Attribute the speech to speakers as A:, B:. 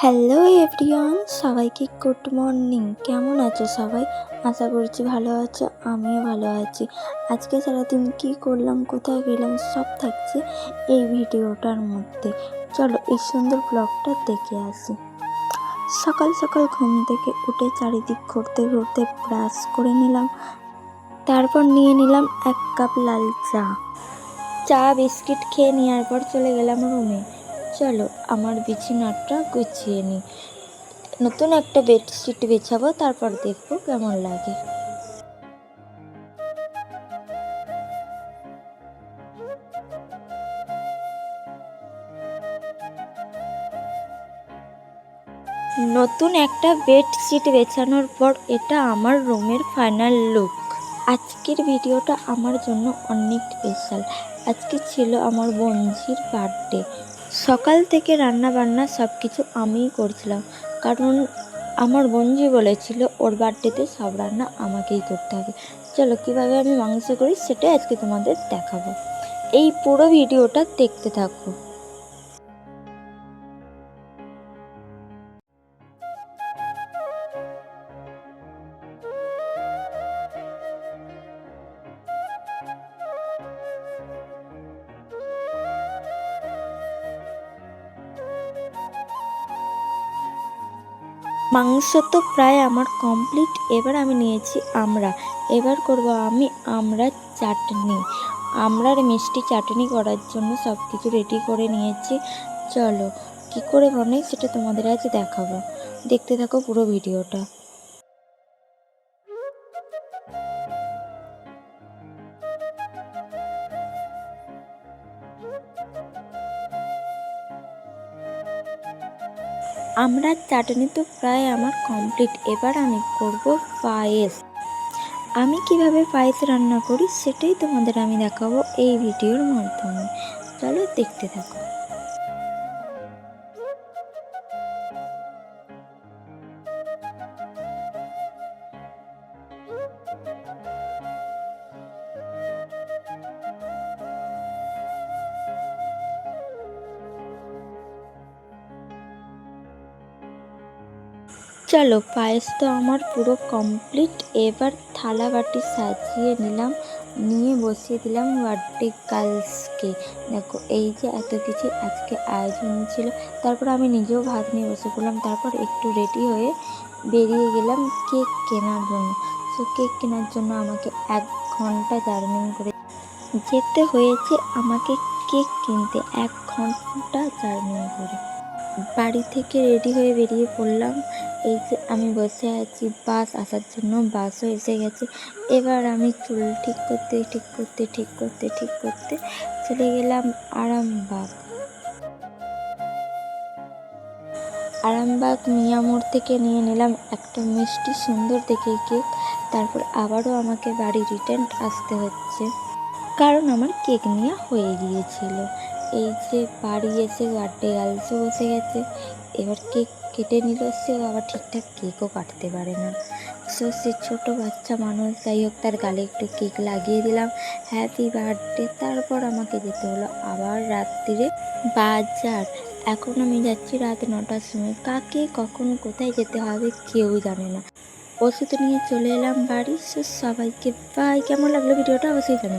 A: Hello everyone, সবাইকে good morning. কেমন আছো সবাই? আশা করছি ভালো আছো, আমিও ভালো আছি। আজকে সারাদিন কী করলাম, কোথায় গেলাম, সব থাকছে এই ভিডিওটার মধ্যে। চলো এই সুন্দর ব্লগটা দেখে আসি। সকাল সকাল ঘুম থেকে উঠে চারিদিক ঘুরতে ঘুরতে ব্রাশ করে নিলাম, তারপর নিয়ে নিলাম 1 কাপ লাল চা বিস্কিট খেয়ে নেওয়ার পর চলে গেলাম রুমে। চলো আমার বিছানাটা গুছিয়ে নিই, নতুন একটা বেডশিট বিছাবো, তারপর দেখবো কেমন লাগে। নতুন একটা বেডশিট বেছানোর পর এটা আমার রুমের ফাইনাল লুক। আজকের ভিডিওটা আমার জন্য অনেক স্পেশাল। আজকে ছিল আমার বোনঝির বার্থডে। সকাল থেকে রান্না বান্না সব কিছু আমিই করছিলাম, কারণ আমার বোনঝি বলেছিল ওর বার্থডেতে সব রান্না আমাকেই করতে হবে। চলো কীভাবে আমি মাংস করি সেটাই আজকে তোমাদের দেখাবো। এই পুরো ভিডিওটা দেখতে থাকো। মাংস তো প্রায় আমার কমপ্লিট। এবার আমি নিয়েছি এবার করব আমি আমড়ার চাটনি। আমড়ার মিষ্টি চাটনি করার জন্য সব কিছু রেডি করে নিয়েছি। চলো কী করে বানাই সেটা তোমাদের আজ দেখাবো, দেখতে থাকো পুরো ভিডিওটা। আমড়ার চাটনি তো প্রায় আমার কমপ্লিট। এবার আমি করব পায়েস। আমি কিভাবে পায়েস রান্না করি সেটাই তোমাদের আমি দেখাবো এই ভিডিওর মাধ্যমে। চলো দেখতে থাকো। চলো পায়েস তো আমার পুরো কমপ্লিট। এবার থালা বাটি সাজিয়ে নিলাম, নিয়ে বসিয়ে দিলাম বার্থডে গার্লসকে। দেখো এই যে এত কিছু আজকে আয়োজন ছিল। তারপর আমি নিজেও ভাত নিয়ে বসে পড়লাম। তারপর একটু রেডি হয়ে বেরিয়ে গেলাম কেক কেনার জন্য। তো কেক কেনার জন্য আমাকে 1 ঘন্টা জার্নি করে যেতে হয়েছে। আমাকে কেক কিনতে 1 ঘন্টা জার্নি করে বাড়ি থেকে রেডি হয়ে বেরিয়ে পড়লাম। এই যে আমি বসে আছি, বাস আসার জন্য, বাসও এসে গেছে। এবার আমি চুল ঠিক করতে চলে গেলাম আরামবাগ মিয়া মোড় থেকে নিয়ে নিলাম একটা মিষ্টি সুন্দর দেখে কেক। তারপর আবারও আমাকে বাড়ি রিটার্ন আসতে হচ্ছে, কারণ আমার কেক নেওয়া হয়ে গিয়েছিল। এই যে বাড়ি এসে বার্থডে গার্লসও বসে গেছে। এবার কেক কেটে নিল, সেও আবার ঠিকঠাক কেকও কাটতে পারে না। সে ছোটো বাচ্চা মানুষ, যাই হোক তার গালে একটু কেক লাগিয়ে দিলাম, হ্যাপি বার্থডে। তারপর আমাকে যেতে হলো আবার রাত্রিরে বাজার। এখন আমি যাচ্ছি রাত 9টার সময়। কাকে কখন কোথায় যেতে হবে কেউ জানে না। ওষুধ নিয়ে চলে এলাম বাড়ি। সবাইকে বাই। কেমন লাগলো ভিডিওটা অবশ্যই জানাবেন।